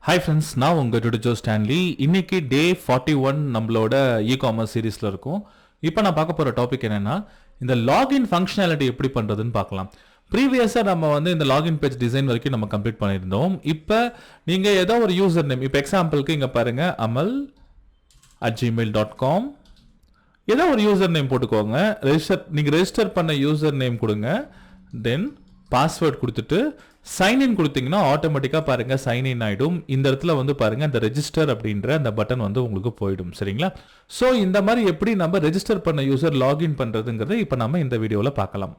Hi friends, நான் உங்க Tutor Joe Stanley. இன்னைக்கு டே 41 நம்மளோட e-commerce சீரிஸ்ல இருக்கும். இப்போ நான் பார்க்க போற டாபிக் என்னன்னா இந்த லாகின் ஃபங்க்ஷனாலிட்டி எப்படி பண்றதுன்னு பார்க்கலாம். ப்ரீவியஸா நம்ம இந்த லாகின் பேஜ் டிசைன் வரைக்கும் நம்ம கம்ப்ளீட் பண்ணியிருந்தோம். இப்போ நீங்க ஏதோ ஒரு யூசர் நேம், இப்போ எக்ஸாம்பிளுக்கு இங்க பாருங்க amal@gmail.com ஏதோ ஒரு யூசர் நேம் போட்டுக்கோங்க. நீங்க ரெஜிஸ்டர் பண்ண யூசர் நேம் கொடுங்க. தென் பாஸ்வேர்ட் கொடுத்துட்டு சைன் இன் கொடுத்தீங்கன்னா ஆட்டோமேட்டிக்கா பாருங்க சைன் இன் ஆயிடும். இந்த இடத்துல பாருங்க அந்த ரெஜிஸ்டர் அப்படின்ற அந்த பட்டன் உங்களுக்கு போயிடும். சரிங்களா? சோ இந்த மாதிரி எப்படி நம்ம ரெஜிஸ்டர் பண்ண யூசர் லாகின் பண்றதுங்கிறத இப்போ நம்ம இந்த வீடியோல பார்க்கலாம்.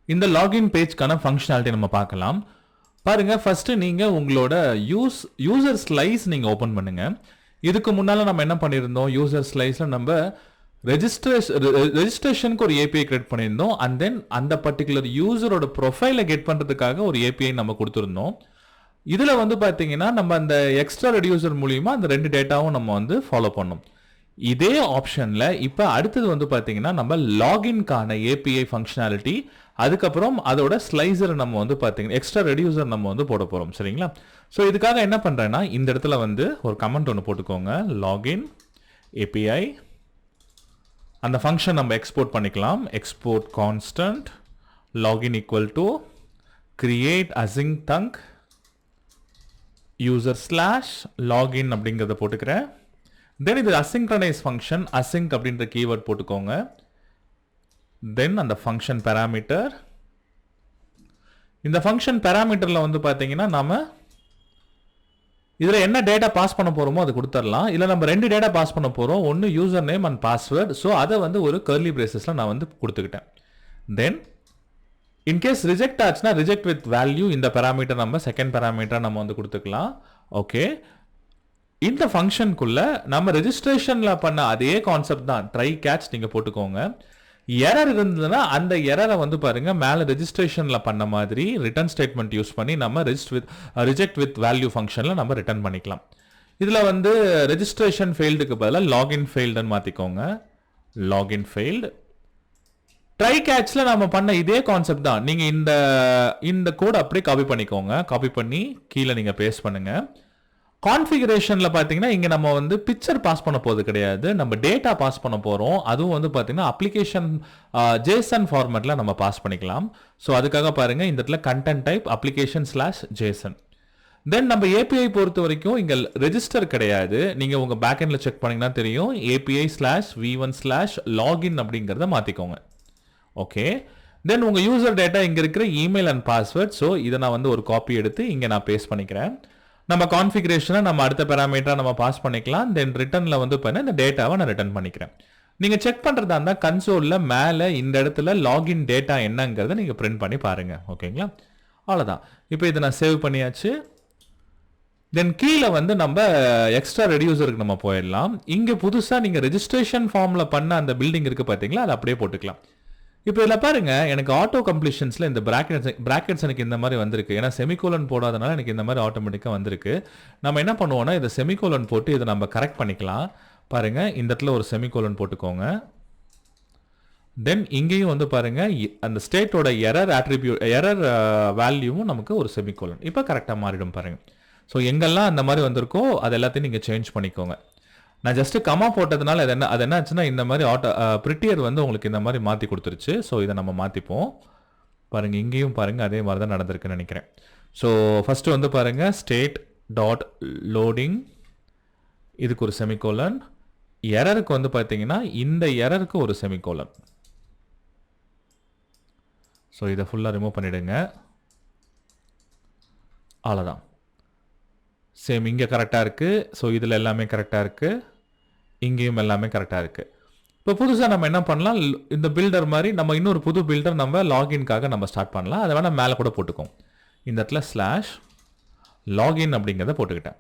இந்த லாகின் பேஜ்க்கான ஃபங்க்ஷனாலிட்டி நம்ம பார்க்கலாம். பாருங்க ஃபர்ஸ்ட் நீங்க உங்களோட யூசர் ஸ்லைஸ் நீங்க ஓபன் பண்ணுங்க. இதுக்கு முன்னால நம்ம என்ன பண்ணியிருந்தோம், யூசர் ஸ்லைஸ்ல நம்ம ரெஜிஸ்ட்ரேஷனுக்கு ஒரு ஏபிஐ கிரியேட் பண்ணியிருந்தோம். அண்ட் தென் அந்த பர்டிகுலர் யூசரோட ப்ரொஃபைலை கெட் பண்றதுக்காக ஒரு ஏபிஐ நம்ம கொடுத்துருந்தோம். இதுல பாத்தீங்கன்னா நம்ம அந்த எக்ஸ்ட்ரா ரெடியூசர் மூலியமா அந்த ரெண்டு டேட்டாவும் நம்ம ஃபாலோ பண்ணோம். இதே ஆப்ஷன்ல இப்ப அடுத்தது பாத்தீங்கன்னா நம்ம லாகின்கான ஏபிஐ ஃபங்க்ஷனாலிட்டி, அதுக்கப்புறம் அதோட ஸ்லைசர் நம்ம பாத்தீங்கன்னா எக்ஸ்ட்ரா ரெடியூசர் நம்ம போட போறோம். சரிங்களா? ஸோ இதுக்காக என்ன பண்றேன்னா இந்த இடத்துல ஒரு கமெண்ட் ஒன்று போட்டுக்கோங்க, லாகின் ஏபிஐ. அந்த ஃபங்க்ஷன் நம்ம எக்ஸ்போர்ட் பண்ணிக்கலாம். Export constant login equal to create async thunk user slash login அப்படிங்கிறத போட்டுக்கிறேன். தென் இது asynchronous ஃபங்க்ஷன், async அப்படின்ற கீவேர்ட் போட்டுக்கோங்க. தென் அந்த ஃபங்க்ஷன் பேராமீட்டர், இந்த ஃபங்க்ஷன் பேராமீட்டர்ல பாத்தீங்கன்னா நாம இதுல என்ன டேட்டா பாஸ் பண்ண போறோமோ அது கொடுத்துடலாம். இல்ல நம்ம ரெண்டு டேட்டா பாஸ் பண்ண போறோம், ஒன்னு user name and password. So அதை ஒரு கர்லி பிரேசஸ்ல நான் கொடுத்துக்கிட்டேன். தென் இன்கேஸ் ரிஜெக்ட் ஆச்சுன்னா ரிஜெக்ட் வித் வேல்யூ, இந்த பேராமீட்டர் நம்ம செகண்ட் பேராமீட்டர் நம்ம கொடுத்துக்கலாம். ஓகே, இந்த ஃபங்க்ஷனுக்குள்ள நம்ம ரெஜிஸ்ட்ரேஷன்ல பண்ண அதே கான்செப்ட் தான், ட்ரை கேட்ச் நீங்க போட்டுக்கோங்க. எரர் இருந்ததுன்னா அந்த எரரை பாருங்க மேல ரெஜிஸ்ட்ரேஷன்ல பண்ண மாதிரி ரிட்டர்ன் ஸ்டேட்மெண்ட் யூஸ் பண்ணி நம்ம ரிஜெக்ட் வித் வேல்யூ ஃபங்க்ஷன்ல நம்ம ரிட்டர்ன் பண்ணிக்கலாம். இதுல ரெஜிஸ்ட்ரேஷன் ஃபெயில்டுக்கு பதிலாக லாகின் ஃபெயில்டுன்னு மாத்திக்கோங்க. Login failed. ட்ரை கேட்ச்ல நம்ம பண்ண இதே கான்செப்ட் தான். நீங்க இந்த கோட் அப்படியே காப்பி பண்ணிக்கோங்க. காப்பி பண்ணி கீழே நீங்க பேஸ்ட் பண்ணுங்க. கான்ஃபிகரேஷன்ல பாத்தீங்கன்னா இங்க நம்ம பிக்சர் பாஸ் பண்ண போறது கிடையாது, நம்ம டேட்டா பாஸ் பண்ண போறோம். அதுவும் பாத்தீங்கன்னா அப்ளிகேஷன் ஜேசன் ஃபார்மேட்ல நம்ம பாஸ் பண்ணிக்கலாம். ஸோ அதுக்காக பாருங்க இந்த இடத்துல கண்டென்ட் டைப் அப்ளிகேஷன் /ஜேசன். தென் நம்ம ஏபிஐ பொறுத்த வரைக்கும் இங்க ரெஜிஸ்டர் கிடையாது. நீங்க உங்க பேக்எண்ட்ல செக் பண்ணீங்கன்னா தெரியும், API/v1/login அப்படிங்கறத மாத்திக்கோங்க. ஓகே, தென் உங்க யூசர் டேட்டா இங்க இருக்கிற இமெயில் அண்ட் பாஸ்வேர்ட். ஸோ இதை நான் ஒரு காப்பி எடுத்து இங்க நான் பேஸ்ட் பண்ணிக்கிறேன். நம்ம கான்ஃபிகரேஷனை நம்ம அடுத்த பேராமீட்டரா நம்ம பாஸ் பண்ணிக்கலாம். தென் ரிட்டர்ன்ல இந்த டேட்டாவை நான் ரிட்டர்ன் பண்ணிக்கிறேன். நீங்க செக் பண்றதா இருந்தா கன்சோல்ல மேல இந்த இடத்துல லாகின் டேட்டா என்னங்கிறத நீங்க பிரிண்ட் பண்ணி பாருங்க. ஓகேங்களா? அவ்வளவுதான். இப்போ இதை நான் சேவ் பண்ணியாச்சு. தென் கீழே நம்ம எக்ஸ்ட்ரா ரெடியூசருக்கு நம்ம போயிடலாம். இங்க புதுசா நீங்க ரெஜிஸ்ட்ரேஷன் ஃபார்ம்ல பண்ண அந்த பில்டிங் இருக்கு பாத்தீங்களா, அதை அப்படியே போட்டுக்கலாம். இப்போ இதில் பாருங்க, எனக்கு ஆட்டோ கம்ப்ளீஷன்ஸ்ல இந்த பிராக்கெட்ஸ் எனக்கு இந்த மாதிரி வந்திருக்கு. ஏன்னா செமிகோலன் போடாதனால எனக்கு இந்த மாதிரி ஆட்டோமேட்டிக்காக வந்திருக்கு. நம்ம என்ன பண்ணுவோம்னா இதை செமிகோலன் போட்டு இதை நம்ம கரெக்ட் பண்ணிக்கலாம். பாருங்க இந்த இடத்துல ஒரு செமிகோலன் போட்டுக்கோங்க. தென் இங்கேயும் பாருங்க அந்த ஸ்டேட்டோட எரர் வேல்யூவும் நமக்கு ஒரு செமிகோலன். இப்போ கரெக்டாக மாறிடும் பாருங்க. ஸோ எங்கெல்லாம் அந்த மாதிரி வந்திருக்கோ அது எல்லாத்தையும் நீங்கள் சேஞ்ச் பண்ணிக்கோங்க. நான் ஜஸ்ட் கமா போட்டதுனால அது என்ன ஆச்சுன்னா இந்த மாதிரி பிரிட்டியர் உங்களுக்கு இந்த மாதிரி மாற்றி கொடுத்துருச்சு. ஸோ இதை நம்ம மாற்றிப்போம். பாருங்க இங்கேயும் பாருங்க அதே மாதிரி தான் நடந்திருக்குன்னு நினைக்கிறேன். ஸோ ஃபர்ஸ்ட் பாருங்க ஸ்டேட் டாட் லோடிங், இதுக்கு ஒரு செமிகோலன். எரருக்கு பார்த்தீங்கன்னா இந்த எரருக்கு ஒரு செமிகோலன். ஸோ இதை ஃபுல்லாக ரிமூவ் பண்ணிடுங்க. அவ்வளோதான். சேம் இங்கே கரெக்டாக இருக்குது. ஸோ இதில் எல்லாமே கரெக்டாக இருக்குது, இங்கேயும் எல்லாமே கரெக்டாக இருக்குது. இப்போ புதுசாக நம்ம என்ன பண்ணலாம், இந்த பில்டர் மாதிரி நம்ம இன்னொரு புது பில்டர் நம்ம லாகின்காக நம்ம ஸ்டார்ட் பண்ணலாம். அதை வேணால் மேலே கூட போட்டுக்கோம். இந்த இடத்துல /login அப்படிங்கிறத போட்டுக்கிட்டேன்.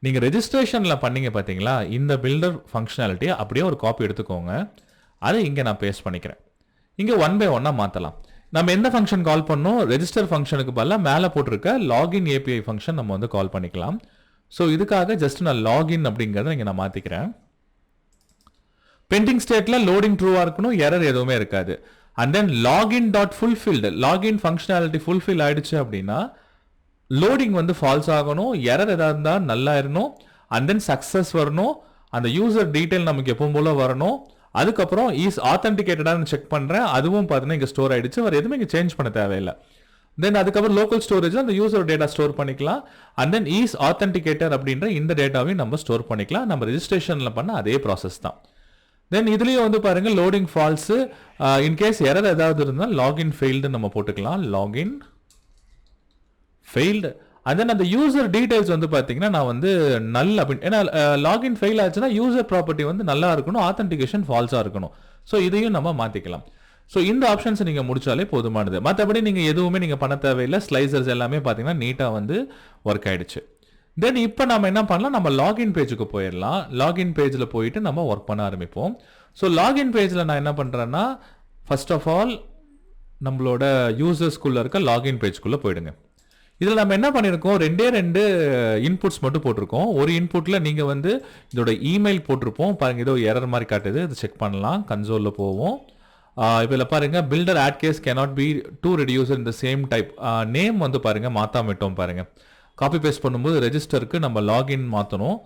நீங்கள் ரெஜிஸ்ட்ரேஷனில் பண்ணீங்க பார்த்தீங்களா, இந்த பில்டர் ஃபங்க்ஷனாலிட்டியை அப்படியே ஒரு காப்பி எடுத்துக்கோங்க. அதை இங்கே நான் பேஸ்ட் பண்ணிக்கிறேன். இங்கே 1 by 1 மாற்றலாம். நம்ம எந்த ஃபங்க்ஷன் கால் பண்ணோம், ரெஜிஸ்டர் ஃபங்க்ஷனுக்கு பதிலாக மேலே போட்டிருக்க லாகின் ஏபிஐ ஃபங்க்ஷன் நம்ம கால் பண்ணிக்கலாம். ஸோ இதுக்காக ஜஸ்ட் நான் லாகின் அப்படிங்கிறத இங்கே நான் மாற்றிக்கிறேன். பெண்டிங் ஸ்டேட்ல லோடிங் ட்ரூவா இருக்கணும், எரர் எதுவுமே இருக்காது. And then login dot fulfilled, login functionality fulfil ஆயிடுச்சு அப்படின்னா லோடிங் வந்து ஃபால்ஸ் ஆகணும், எரர் ஏதாவது இருந்தால் நல்லா இருக்கணும், அண்ட் தென் சக்ஸஸ் வரணும், அந்த யூசர் டீட்டெயில் நமக்கு எப்பவும் போல வரணும். அதுக்கப்புறம் இஸ் ஆத்தென்டிகேட்டடானு செக் பண்ணுறேன், அதுவும் பார்த்தீங்கன்னா இங்கே ஸ்டோர் ஆகிடுச்சு, வேறு எதுவுமே இங்கே சேஞ்ச் பண்ண தேவையில்லை. தென் அதுக்கப்புறம் லோக்கல் ஸ்டோரேஜில் அந்த யூசர் டேட்டா ஸ்டோர் பண்ணிக்கலாம். அண்ட் தென் இஸ் ஆத்தென்டிகேட்டர் அப்படின்ற இந்த டேட்டாவையும் நம்ம ஸ்டோர் பண்ணிக்கலாம். நம்ம ரெஜிஸ்ட்ரேஷனில் பண்ண அதே ப்ராசஸ் தான். தென் இதுலேயும் வந்து பாருங்கள் லோடிங் ஃபால்ஸு, இன்கேஸ் எரர் ஏதாவது இருந்தால் லாகின் ஃபெயில்டு நம்ம போட்டுக்கலாம். Login failed. அண்ட் தென் அந்த யூசர் டீடைல்ஸ் வந்து பார்த்தீங்கன்னா நான் வந்து நல் அப்படின்னு, ஏன்னா லாகின் ஃபெயில் ஆச்சுன்னா யூசர் ப்ராப்பர்ட்டி வந்து நல்லா இருக்கணும், ஆத்தென்டிகேஷன் ஃபால்ஸாக இருக்கணும். ஸோ இதையும் நம்ம மாற்றிக்கலாம். ஸோ இந்த ஆப்ஷன்ஸை நீங்கள் முடிச்சாலே போதுமானது. மற்றபடி நீங்கள் எதுவுமே நீங்கள் பண்ண தேவையில்லை. ஸ்லைசர்ஸ் எல்லாமே பார்த்தீங்கன்னா நீட்டாக வந்து ஒர்க் ஆகிடுச்சு. தென் இப்போ நம்ம என்ன பண்ணலாம், நம்ம லாகின் பேஜுக்கு போயிடலாம். லாகின் பேஜில் போயிட்டு நம்ம ஒர்க் பண்ண ஆரம்பிப்போம். ஸோ லாகின் பேஜில் நான் என்ன பண்ணுறேன்னா, ஃபர்ஸ்ட் ஆஃப் ஆல் நம்மளோட யூசர்ஸ்குள்ளே இருக்க லாகின் பேஜ்குள்ளே போயிடுங்க. இதில் நம்ம என்ன பண்ணியிருக்கோம், ரெண்டு இன்புட்ஸ் மட்டும் போட்டிருக்கோம். ஒரு இன்புட்டில் நீங்கள் வந்து இதோட இமெயில் போட்டிருப்போம். பாருங்கள், ஏதோ எரர் மாதிரி காட்டுது, இது செக் பண்ணலாம். கன்சோலில் போவோம். இப்போ இதில் பாருங்கள், filter add gas cannot be to reducer இந்த சேம் டைப். நேம் வந்து பாருங்கள் மாற்றாமட்டோம். பாருங்கள், காப்பி பேஸ்ட் பண்ணும்போது ரெஜிஸ்டருக்கு நம்ம லாகின் மாற்றணும்.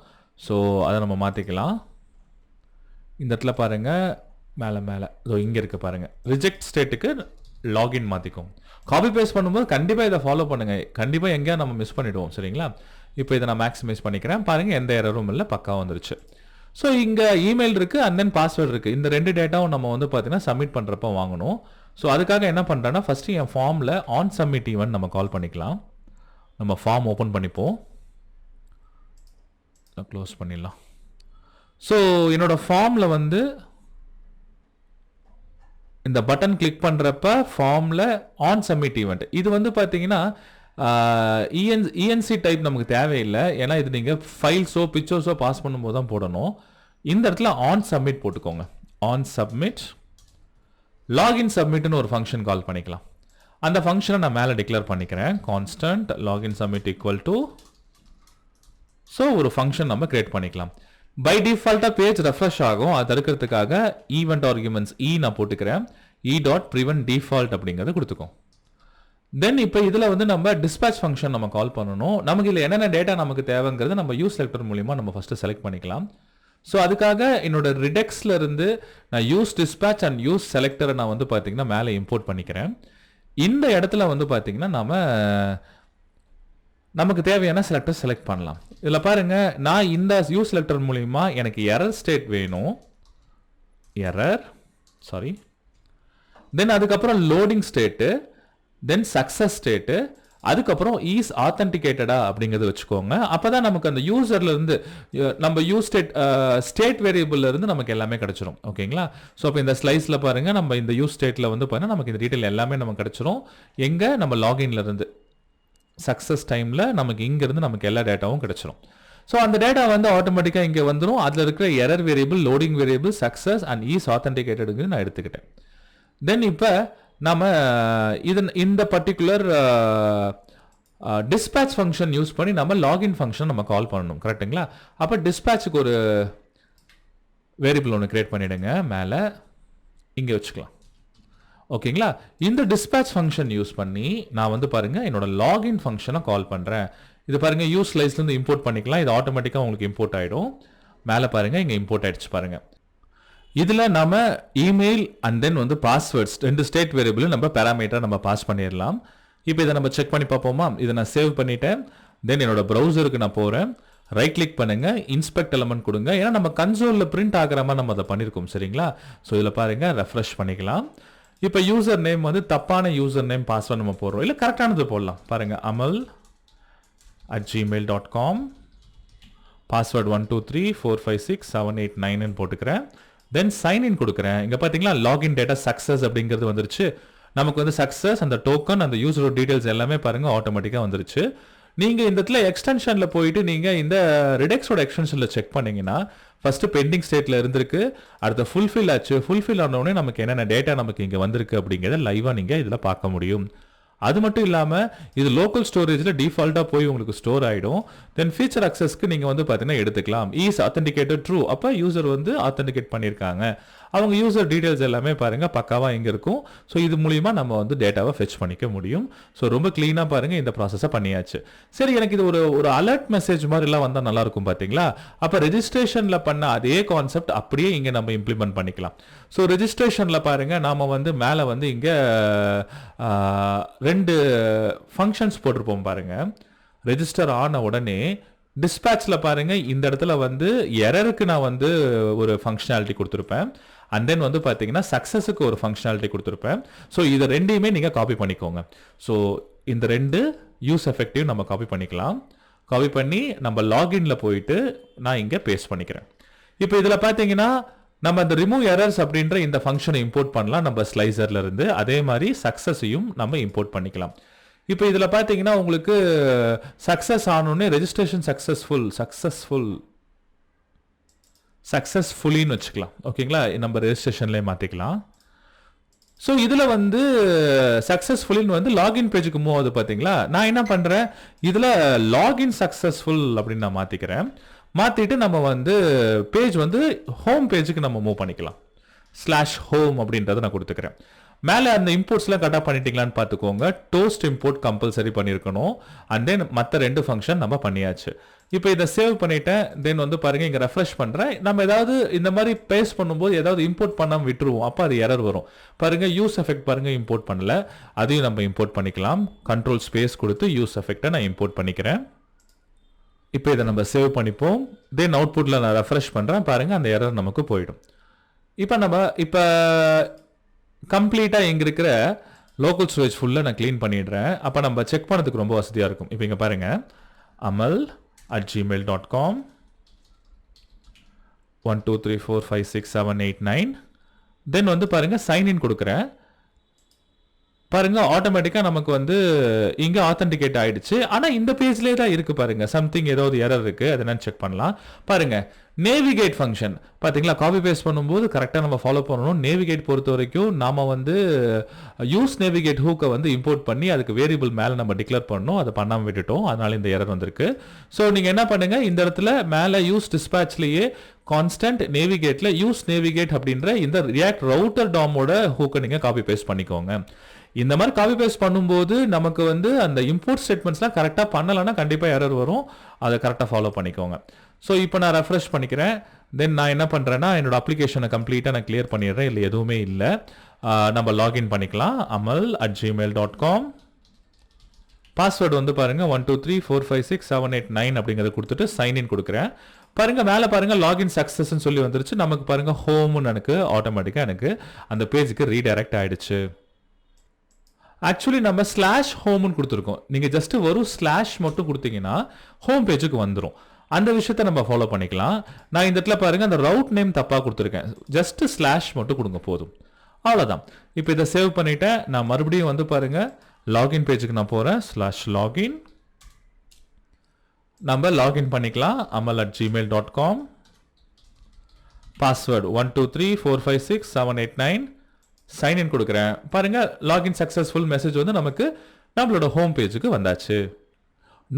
ஸோ அதை நம்ம மாற்றிக்கலாம். இந்த இடத்துல பாருங்கள், மேலே இதோ இங்கே இருக்குது பாருங்கள், ரிஜெக்ட் ஸ்டேட்டுக்கு லாகின் மாற்றிக்கும். காப்பி பேஸ்ட் பண்ணும்போது கண்டிப்பாக இதை ஃபாலோ பண்ணுங்கள். கண்டிப்பாக எங்கேயா நம்ம மிஸ் பண்ணிவிடுவோம். சரிங்களா? இப்போ இதை நான் மேக்ஸிமைஸ் பண்ணிக்கிறேன். பாருங்கள், எந்த எரரும் இல்லை, பக்காவாக வந்துருச்சு. ஸோ இங்கே இமெயில் இருக்குது, அண்ட் தென் பாஸ்வேர்டு இருக்குது. இந்த ரெண்டு டேட்டாவும் நம்ம வந்து பார்த்தீங்கன்னா சப்மிட் பண்ணுறப்ப வாங்கணும். ஸோ அதுக்காக என்ன பண்ணுறேன்னா, ஃபஸ்ட்டு என் ஃபார்மில் ஆன் சப்மிட் ஈவென்ட் நம்ம கால் பண்ணிக்கலாம். நம்ம ஃபார்ம் ஓப்பன் பண்ணிப்போம், க்ளோஸ் பண்ணிடலாம். ஸோ என்னோட ஃபார்மில் வந்து இந்த பட்டன் கிளிக் பண்ணுறப்ப ஃபார்மில் ஆன் சப்மிட் ஈவெண்ட் இது வந்து பார்த்தீங்கன்னா இஎன்சி டைப் நமக்கு தேவையில்லை. ஏன்னா இது நீங்கள் ஃபைல்ஸோ பிக்சர்ஸோ பாஸ் பண்ணும்போது தான் போடணும். இந்த இடத்துல ஆன் சப்மிட் போட்டுக்கோங்க. ஆன் சப்மிட் லாகின் சப்மிட்னு ஒரு ஃபங்க்ஷன் கால் பண்ணிக்கலாம். அந்த ஃபங்க்ஷனை நான் மேலே டிக்ளேர் பண்ணிக்கிறேன். Constant login submit equal to, so ஒரு ஃபங்க்ஷன் நம்ம கிரியேட் பண்ணிக்கலாம். பை டிஃபால்ட்டாக பேஜ் ரெஃப்ரெஷ் ஆகும். அது தடுக்கிறதுக்காக ஈவெண்ட் ஆர்குமெண்ட்ஸ் நான் போட்டுக்கிறேன். e.prevent default அப்படிங்கிறது கொடுத்துக்கோம். தென் இப்போ இதில் வந்து நம்ம டிஸ்பேச் ஃபங்க்ஷன் நம்ம கால் பண்ணணும். நமக்கு இதில் என்னென்ன டேட்டா நமக்கு தேவைங்கிறது நம்ம யூஸ் செலக்டர் மூலிமா நம்ம ஃபஸ்ட்டு செலக்ட் பண்ணிக்கலாம். ஸோ அதுக்காக என்னோட ரிடெக்ஸில் இருந்து நான் யூஸ் டிஸ்பேச் அண்ட் யூஸ் செலக்டரை நான் வந்து பார்த்தீங்கன்னா மேலே இம்போர்ட் பண்ணிக்கிறேன். இந்த இடத்துல வந்து பார்த்தீங்கன்னா நமக்கு தேவையான செலக்டர் செலக்ட் பண்ணலாம். இதில் பாருங்கள், நான் இந்த யூஸ் செலக்டர் மூலிமா எனக்கு எரர் ஸ்டேட் வேணும். தென் அதுக்கப்புறம் லோடிங் ஸ்டேட்டு, தென் சக்ஸஸ் ஸ்டேட்டு, அதுக்கப்புறம் ஈஸ் ஆத்தென்டிகேட்டடா அப்படிங்கிறது வச்சுக்கோங்க. அப்போ தான் நமக்கு அந்த யூசர்லேருந்து நம்ம யூஸ் ஸ்டேட் வேரியபிள்லேருந்து நமக்கு எல்லாமே கிடச்சிரும். ஓகேங்களா? ஸோ அப்போ இந்த ஸ்லைஸில் பாருங்கள், நம்ம இந்த யூஸ் ஸ்டேட்டில் வந்து பார்த்தீங்கன்னா நமக்கு இந்த டீட்டெயில் எல்லாமே நமக்கு கிடச்சிரும். எங்கே நம்ம லாகின்லேருந்து சக்ஸஸ் டைமில் நமக்கு இங்கேருந்து நமக்கு எல்லா டேட்டாவும் கிடச்சிரும். ஸோ அந்த டேட்டா வந்து ஆட்டோமேட்டிக்காக இங்கே வந்துடும். அதில் இருக்கிற error variable, loading variable, success and is ஆத்தென்டிகேட்டடுக்கு நான் எடுத்துக்கிட்டேன். தென் இப்போ நம்ம இந்த பர்டிகுலர் டிஸ்பேச் ஃபங்க்ஷன் யூஸ் பண்ணி நம்ம லாகின் ஃபங்க்ஷன் நம்ம கால் பண்ணணும். கரெக்டுங்களா? அப்போ டிஸ்பேச்சுக்கு ஒரு வேரியபிள் ஒன்று கிரியேட் பண்ணிவிடுங்க. மேலே இங்கே வச்சுக்கலாம். ஓகேங்களா? இந்த டிஸ்பேச் ஃபங்க்ஷன் யூஸ் பண்ணி நான் வந்து பாருங்கள் என்னோட லாகின் ஃபங்க்ஷனை கால் பண்ணுறேன். இது பாருங்கள், யூஸ் ஸ்லைஸ்லேருந்து இம்போர்ட் பண்ணிக்கலாம். இது ஆட்டோமேட்டிக்காக உங்களுக்கு இம்போர்ட் ஆகிடும். மேலே பாருங்கள், இங்கே இம்போர்ட் ஆகிடுச்சு பாருங்கள். இதில் நம்ம இமெயில் அண்ட் தென் வந்து பாஸ்வேர்ட்ஸ் ரெண்டு ஸ்டேட் வேரியபிள் நம்ம பேராமீட்டரை நம்ம பாஸ் பண்ணிடலாம். இப்போ இதை நம்ம செக் பண்ணி பார்ப்போமா? இதை நான் சேவ் பண்ணிட்டேன். தென் என்னோட ப்ரௌசருக்கு நான் போகிறேன். ரைட் கிளிக் பண்ணுங்கள், இன்ஸ்பெக்ட் எலமெண்ட் கொடுங்க. ஏன்னா நம்ம கன்சோலில் பிரிண்ட் ஆகிற மாதிரி நம்ம அதை பண்ணியிருக்கோம். சரிங்களா? ஸோ இதில் பாருங்கள், ரெஃப்ரெஷ் பண்ணிக்கலாம். இப்போ யூசர் நேம் வந்து தப்பான யூசர் நேம் பாஸ்வேர்ட் நம்ம போடுறோம், இல்லை கரெக்டானது போடலாம். பாருங்கள், amal@gmail.com, பாஸ்வேர்டு 1234567899 போட்டுக்கிறேன். தென் சைன்இன் கொடுக்குறேன். இங்கே பார்த்தீங்களா லாகின் டேட்டா சக்ஸஸ் அப்படிங்கிறது வந்துருச்சு. நமக்கு வந்து சக்ஸஸ், அந்த டோக்கன், அந்த யூசரோட டீட்டெயில்ஸ் எல்லாமே பாருங்கள் ஆட்டோமேட்டிக்காக வந்துருச்சு. நீங்கள் இந்த இடத்துல எக்ஸ்டென்ஷனில் போயிட்டு நீங்கள் இந்த ரிடெக்ஸோட எக்ஸ்டென்ஷனில் செக் பண்ணிங்கன்னா ஃபஸ்ட்டு பெண்டிங் ஸ்டேட்டில் இருந்திருக்கு, அடுத்த ஃபுல்ஃபில் ஆச்சு. ஃபுல்ஃபில் ஆனோடனே நமக்கு என்னென்ன டேட்டா நமக்கு இங்கே வந்திருக்கு அப்படிங்கிறத லைவாக நீங்கள் இதில் பார்க்க முடியும். அது மட்டும் இல்லாமல் இது லோக்கல் ஸ்டோரேஜில் டிஃபால்ட்டாக போய் உங்களுக்கு ஸ்டோர் ஆகிடும். தென் ஃபீச்சர் அக்சஸ்க்கு நீங்கள் வந்து பார்த்தீங்கன்னா எடுத்துக்கலாம். ஈஸ் ஆத்தென்டிகேட்டட் ட்ரூ, அப்போ யூசர் வந்து ஆத்தென்டிகேட் பண்ணியிருக்காங்க அவங்க யூசர் டீடைல்ஸ் எல்லாமே பாருங்க பக்காவா இங்க இருக்கும். ஸோ இது மூலியமா நம்ம வந்து டேட்டாவை ஃபெச் பண்ணிக்க முடியும். ஸோ ரொம்ப கிளீனா பாருங்க இந்த ப்ராசஸை பண்ணியாச்சு. சரி, எனக்கு இது ஒரு அலர்ட் மெசேஜ் மாதிரி எல்லாம் வந்தா நல்லா இருக்கும் பாத்தீங்களா? அப்ப ரெஜிஸ்ட்ரேஷன்ல பண்ண அதே கான்செப்ட் அப்படியே இங்க நம்ம இம்ப்ளிமெண்ட் பண்ணிக்கலாம். ஸோ ரெஜிஸ்ட்ரேஷன்ல பாருங்க நாம வந்து மேல வந்து இங்க 2 ஃபங்க்ஷன்ஸ் போட்டிருப்போம் பாருங்க. ரெஜிஸ்டர் ஆன உடனே டிஸ்பேட்ச்ல பாருங்க இந்த இடத்துல வந்து எரருக்கு நான் வந்து ஒரு ஃபங்க்ஷனாலிட்டி கொடுத்துருப்பேன். அண்ட் தென் வந்து பாத்தீங்கன்னா சக்சஸுக்கு ஒரு ஃபங்க்ஷனாலிட்டி கொடுத்துருப்பேன். ஸோ இதை ரெண்டையுமே நீங்க காப்பி பண்ணிக்கோங்க. ஸோ இந்த 2 யூஸ் எஃபெக்டிவ் நம்ம காப்பி பண்ணிக்கலாம். காப்பி பண்ணி நம்ம லாகின்ல போயிட்டு நான் இங்க பேஸ்ட் பண்ணிக்கிறேன். இப்போ இதுல பாத்தீங்கன்னா நம்ம இந்த ரிமூவ் எரர்ஸ் அப்படின்ற இந்த ஃபங்க்ஷனை இம்போர்ட் பண்ணலாம் நம்ம ஸ்லைசர்ல இருந்து. அதே மாதிரி சக்சஸையும் நம்ம இம்போர்ட் பண்ணிக்கலாம். இப்போ இதுல பாத்தீங்கன்னா உங்களுக்கு சக்சஸ் ஆனோடனே ரெஜிஸ்ட்ரேஷன் சக்சஸ்ஃபுல்லின்னு வச்சுக்கலாம். ஓகேங்களா? நம்ம ரெஜிஸ்ட்ரேஷன்லேயே மாத்திக்கலாம். ஸோ இதுல வந்து சக்சஸ்ஃபுல்லின்னு வந்து லாகின் பேஜுக்கு மூவ் ஆகுது பாத்தீங்களா? நான் என்ன பண்றேன், இதுல லாகின் சக்சஸ்ஃபுல் அப்படின்னு நான் மாத்திக்கிறேன். மாத்திட்டு நம்ம வந்து பேஜ் வந்து ஹோம் பேஜுக்கு நம்ம மூவ் பண்ணிக்கலாம். /home அப்படின்றத நான் கொடுத்துக்கிறேன். மேலே அந்த இம்போர்ட்ஸ்லாம் கரெக்டாக பண்ணிட்டீங்களான்னு பார்த்துக்கோங்க. டோஸ்ட் இம்போர்ட் கம்பல்சரி பண்ணியிருக்கணும். அண்ட் தென் மற்ற 2 ஃபங்க்ஷன் நம்ம பண்ணியாச்சு. இப்போ இதை சேவ் பண்ணிட்டேன். தென் வந்து பாருங்க இங்கே ரெஃப்ரெஷ் பண்ணுறேன். நம்ம ஏதாவது இந்த மாதிரி பேஸ்ட் பண்ணும்போது ஏதாவது இம்போர்ட் பண்ணாமல் விட்டுருவோம். அப்போ அது எரர் வரும். பாருங்க யூஸ் எஃபெக்ட் பாருங்க இம்போர்ட் பண்ணல. அதையும் நம்ம இம்போர்ட் பண்ணிக்கலாம். கண்ட்ரோல் ஸ்பேஸ் கொடுத்து யூஸ் எஃபெக்டை நான் இம்போர்ட் பண்ணிக்கிறேன். இப்போ இதை நம்ம சேவ் பண்ணிப்போம். தென் அவுட்புட்டில் நான் ரெஃப்ரெஷ் பண்ணுறேன். பாருங்க அந்த எரர் நமக்கு போயிடும். இப்போ கம்ப்ளீட்டா இங்க இருக்கிற லோக்கல் ஸ்டோரேஜ் ஃபுல்லா நான் க்ளீன் பண்ணிடுறேன். அப்ப நம்ம செக் பண்ணதுக்கு ரொம்ப வசதியா இருக்கும். இப்போ இங்க பாருங்க amal@gmail.com 1 2 3 4 5 6 7 8 9 தென் வந்து பாருங்க சைன் இன் கொடுக்குறேன். பாருங்க ஆட்டோமேட்டிக்கா நமக்கு வந்து இங்க ஆத்தென்டிகேட் ஆயிடுச்சு. ஆனா இந்த பேஜ்லயே தான் இருக்கு பாருங்க. சம்திங் ஏதாவது எரர் இருக்கு. அதை நான் செக் பண்ணலாம். பாருங்க நேவிகேட் ஃபங்க்ஷன் பாத்தீங்களா? காப்பி பேஸ்ட் பண்ணும்போது கரெக்டா நம்ம ஃபாலோ பண்ணணும். நேவிகேட் பொறுத்த வரைக்கும் நாம வந்து யூஸ் நேவிகேட் ஹூக்கை வந்து இம்போர்ட் பண்ணி அதுக்கு வேரியபிள் மேல நம்ம டிக்ளேர் பண்ணணும். அதை பண்ணாம விட்டுட்டோம். அதனால இந்த எரர் வந்திருக்கு. ஸோ நீங்க என்ன பண்ணுங்க, இந்த இடத்துல மேல யூஸ் டிஸ்பேட்ச்லயே கான்ஸ்டன்ட் நேவிகேட்ல யூஸ் நேவிகேட் அப்படின்ற இந்த ரியாக்ட் ரவுட்டர் டாமோட ஹூக்கை நீங்க காப்பி பேஸ்ட் பண்ணிக்கோங்க. இந்த மாதிரி காப்பி பேஸ்ட் பண்ணும்போது நமக்கு வந்து அந்த இம்போர்ட் ஸ்டேட்மெண்ட்ஸ்லாம் கரெக்டாக பண்ணலைன்னா கண்டிப்பாக எரர் வரும். அதை கரெக்டாக ஃபாலோ பண்ணிக்கோங்க. ஸோ இப்போ நான் ரெஃப்ரெஷ் பண்ணிக்கிறேன். தென் நான் என்ன பண்ணுறேன்னா என்னோட அப்ளிகேஷனை கம்ப்ளீட்டாக நான் கிளியர் பண்ணிடுறேன். இல்லை எதுவுமே இல்லை. நம்ம லாகின் பண்ணிக்கலாம். amal@gmail.com பாஸ்வேர்டு வந்து பாருங்க 1 2 3 4 5 6 7 8 9 அப்படிங்கிறத கொடுத்துட்டு சைன் இன் கொடுக்குறேன். பாருங்க மேலே பாருங்க லாகின் சக்ஸஸ்ன்னு சொல்லி வந்துருச்சு. நமக்கு பாருங்க ஹோம்னு எனக்கு ஆட்டோமேட்டிக்காக எனக்கு அந்த பேஜுக்கு ரீடைரக்ட் ஆயிடுச்சு. ஆக்சுவலி நம்ம /home கொடுத்துருக்கோம். நீங்க ஜஸ்ட் ஒரு ஸ்லாஷ் மட்டும் கொடுத்தீங்கன்னா ஹோம் பேஜுக்கு வந்துடும். அந்த விஷயத்தை நம்ம ஃபாலோ பண்ணிக்கலாம். நான் இந்த இடத்துல பாருங்க அந்த ரவுட் நேம் தப்பா கொடுத்துருக்கேன். ஜஸ்ட் ஸ்லாஷ் மட்டும் கொடுங்க போதும். அவ்வளோதான். இப்போ இதை சேவ் பண்ணிட்டேன். நான் மறுபடியும் வந்து பாருங்க லாகின் பேஜுக்கு நான் போறேன். /login நம்ம லாகின் பண்ணிக்கலாம். amal@gmail.com பாஸ்வேர்டு 1 2 3 4 5 6 7 8 9 சைன் இன் கொடுக்குறேன். பாருங்க லாகின் சக்சஸ்ஃபுல் மெசேஜ் வந்து நமக்கு நம்மளோட ஹோம் பேஜுக்கு வந்தாச்சு.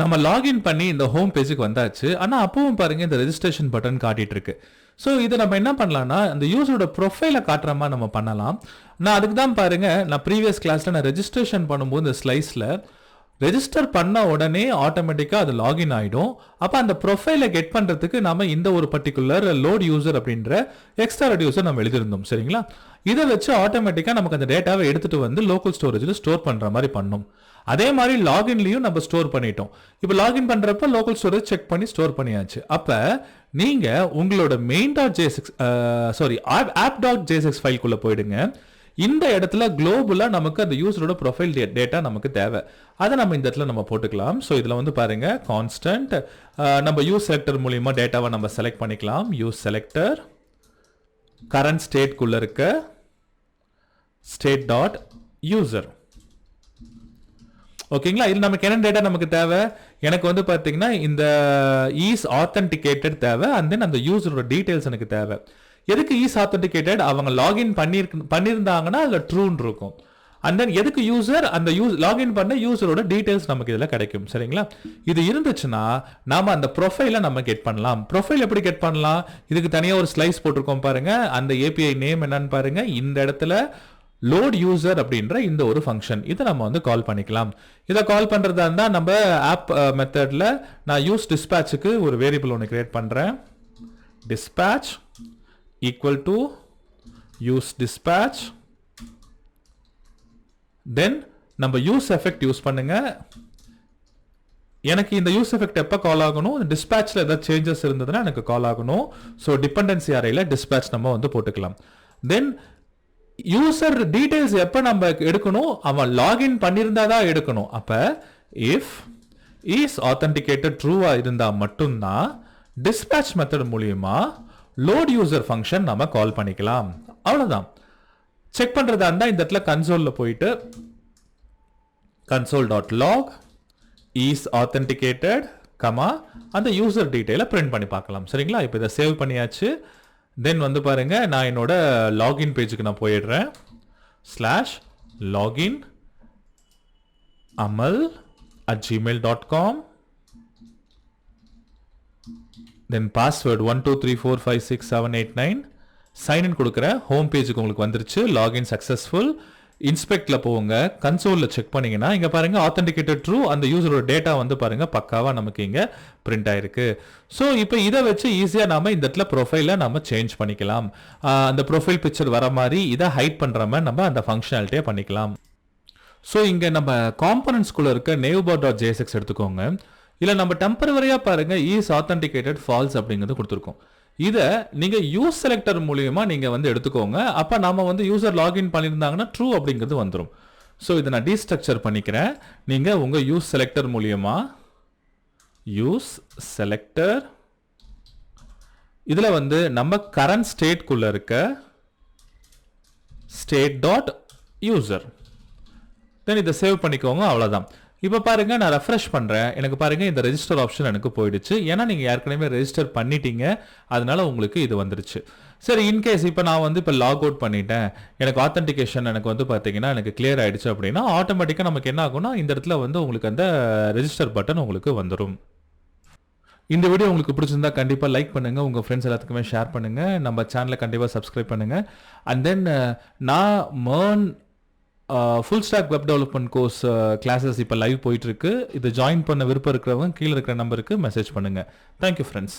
நம்ம லாகின் பண்ணி இந்த ஹோம் பேஜுக்கு வந்தாச்சு. ஆனால் அப்பவும் பாருங்க இந்த ரெஜிஸ்ட்ரேஷன் பட்டன் காட்டிட்டு இருக்கு. ஸோ இதை நம்ம என்ன பண்ணலாம்னா அந்த யூசரோட ப்ரொஃபைலை காட்டுற மாதிரி நம்ம பண்ணலாம். நான் அதுக்கு தான் பாருங்க நான் ப்ரீவியஸ் கிளாஸ்ல நான் ரெஜிஸ்ட்ரேஷன் பண்ணும்போது இந்த ஸ்லைஸ்ல ரெஜிஸ்டர் பண்ண உடனே ஆட்டோமேட்டிக்கா அது லாகின் ஆயிடும். அப்ப அந்த ப்ரொஃபைலை கெட் பண்றதுக்கு நாம இந்த ஒரு பர்டிகுலர் லோட் யூசர் அப்படின்ற எக்ஸ்ட்ரா யூசர் நம்ம எழுதிருந்தோம். சரிங்களா? இதை வச்சு ஆட்டோமேட்டிக்கா நமக்கு அந்த டேட்டாவை எடுத்துட்டு வந்து லோக்கல் ஸ்டோரேஜ்ல ஸ்டோர் பண்ற மாதிரி பண்ணும். அதே மாதிரி லாகின்லயும் நம்ம ஸ்டோர் பண்ணிட்டோம். இப்போ லாகின் பண்றப்ப லோக்கல் ஸ்டோரேஜ் செக் பண்ணி ஸ்டோர் பண்ணியாச்சு. அப்ப நீங்க உங்களோட app.jsx ஃபைல்குள்ள போயிடுங்க. இந்த இடத்துல குளோபலா நமக்கு அந்த யூசரோட ப்ரொஃபைல் டேட்டா நமக்கு தேவை. அதை நம்ம இந்த இடத்துல நம்ம போட்டுக்கலாம். ஸோ இதுல வந்து பாருங்க கான்ஸ்டன்ட் நம்ம யூஸ் செலக்டர் மூலியமா டேட்டாவை நம்ம செலக்ட் பண்ணிக்கலாம். யூஸ் செலக்டர் கரண்ட் ஸ்டேட்குள்ள இருக்க state.user. ஓகேங்களா? இது நமக்கு என்ன டேட்டா நமக்கு தேவை? எனக்கு வந்து பாத்தீங்கன்னா இந்த இஸ் ஆத்தென்டிகேட்டட் தேவை. அண்ட் தென் அந்த யூசரோட டீடைல்ஸ் எனக்கு தேவை. எதுக்கு இஸ் ஆத்தென்டிகேட்டட்? அவங்க லாகின் பண்ணியிருந்தாங்கன்னா அதுல ட்ரூன்னு இருக்கும். and then எதுக்கு யூசர் அந்த லாகின் பண்ண யூசரோட டீடைல்ஸ் நமக்கு இதுல கிடைக்கும் சரிங்களா இது இருந்துச்சுன்னா நாம அந்த ப்ரொஃபைலை நம்ம கெட் பண்ணலாம் ப்ரொஃபைல் எப்படி கெட் பண்ணலாம் இதுக்கு தனியா ஒரு ஸ்லைஸ் போட்டிருக்கோம் பாருங்க அந்த API நேம் என்னன்னு பாருங்க இந்த இடத்துல load user அப்படின்ற இந்த ஒரு ஃபங்க்ஷன் இதை நம்ம வந்து கால் பண்ணிக்கலாம் இதை கால் பண்றதா இருந்தா நம்ம ஆப் மெத்தட்ல நான் யூஸ் டிஸ்பேட்ச்க்கு ஒரு வேரியபிள் ஒன்னு கிரியேட் பண்றேன் dispatch equal to use dispatch then நம்ம use effect யூஸ் பண்ணுங்க எனக்கு இந்த யூஸ் எஃபெக்ட் எப்ப கால் ஆகணும் dispatchல ஏதாவது சேஞ்சஸ் இருந்ததுன்னா எனக்கு கால் ஆகணும் சோ டிபெண்டன்சி அரேல dispatch நம்ம வந்து போட்டுக்கலாம் then யூசர் டீடைல்ஸ் எப்ப நம்ம எடுக்கணும் அவன் லாகின் பண்ணிருந்தாதான் எடுக்கணும் அப்ப if is authenticated true இருந்தா மட்டும்தான் dispatch மெத்தட் மூலமா load user function நம்ம கால் பண்ணிக்கலாம் அவ்வளவுதான் செக் பண்றதா இருந்தா இந்த இடத்துல கன்சோல்ல போயிட்டு console.log is authenticated அந்த யூசர் டீடைலை பிரிண்ட் பண்ணி பார்க்கலாம் சரிங்களா இப்போ இதை சேவ் பண்ணியாச்சு தென் வந்து பாருங்க நான் என்னோட லாகின் பேஜுக்கு நான் போயிடுறேன் /login amal@gmail.com then password 1234567889 sign in கொடுக்கிறேன் ஹோம் பேஜுக்கு உங்களுக்கு வந்துருச்சு லாகின் சக்சஸ்ஃபுல் இன்ஸ்பெக்ட்ல போங்க கன்சோல்ல செக் பண்ணீங்கன்னா இங்க பாருங்க ஆத்தென்டிகேட்டட் ட்ரூ அந்த யூசரோட டேட்டா வந்து பாருங்க பக்காவா நமக்கு இங்க பிரிண்ட் ஆயிருக்கு சோ இப்போ இத வச்சு ஈஸியா நாம இந்த இடத்துல ப்ரொஃபைல நாம சேஞ்ச் பண்ணிக்கலாம் அந்த ப்ரொஃபைல் பிக்சர் வர மாதிரி இத ஹைட் பண்ற மாதிரி நம்ம அந்த ஃபங்க்ஷனாலிட்டியை பண்ணிக்கலாம் சோ இங்க நம்ம காம்போனன்ட்ஸ் குள்ள இருக்க navbar.jsx எடுத்துக்கோங்க இல்ல நம்ம டெம்பரரியா பாருங்க is authenticated false அப்படிங்கிறது கொடுத்திருக்கோம் இத நீங்க யூஸ் செலக்டர் மூலமா நீங்க வந்து எடுத்துக்கோங்க அப்ப நாம வந்து யூசர் லாகின் பண்ணிருந்தாங்கன்னா ட்ரூ அப்படிங்கிறது வந்துரும் சோ இத நான் டீஸ்ட்ரக்சர் பண்ணிக்கிறேன் நீங்க உங்க யூஸ் செலக்டர் மூலமா யூஸ் செலக்டர் இதுல வந்து நம்ம கரண்ட் ஸ்டேட் குள்ள இருக்க state.user தென் இத சேவ் பண்ணிக்கோங்க அவ்வளவுதான் இப்போ பாருங்க நான் ரெஃப்ரெஷ் பண்றேன் எனக்கு பாருங்க இந்த ரெஜிஸ்டர் ஆப்ஷன் எனக்கு போயிடுச்சு ஏன்னா நீங்க ஏற்கனவே ரெஜிஸ்டர் பண்ணிட்டீங்க அதனால உங்களுக்கு இது வந்துருச்சு சரி இன் கேஸ் இப்போ நான் வந்து இப்போ லாக் அவுட் பண்ணிட்டேன் எனக்கு ஆத்தென்டிகேஷன் எனக்கு வந்து பாத்தீங்கன்னா எனக்கு கிளியர் ஆயிடுச்சு அப்படின்னா ஆட்டோமேட்டிக்கா நமக்கு என்ன ஆகும்னா இந்த இடத்துல வந்து உங்களுக்கு அந்த ரெஜிஸ்டர் பட்டன் உங்களுக்கு வந்துரும் இந்த வீடியோ உங்களுக்கு பிடிச்சிருந்தா கண்டிப்பா லைக் பண்ணுங்க உங்க ஃப்ரெண்ட்ஸ் எல்லாத்துக்குமே ஷேர் பண்ணுங்க நம்ம சேனலை கண்டிப்பா சப்ஸ்கிரைப் பண்ணுங்க அண்ட் தென் நான் MERN full stack web development course classes இப்ப லைவ் போயிட்டு இருக்கு இது ஜாயின் பண்ண விருப்பம் இருக்கிறவங்க கீழ இருக்கிற நம்பருக்கு மெசேஜ் பண்ணுங்க thank you friends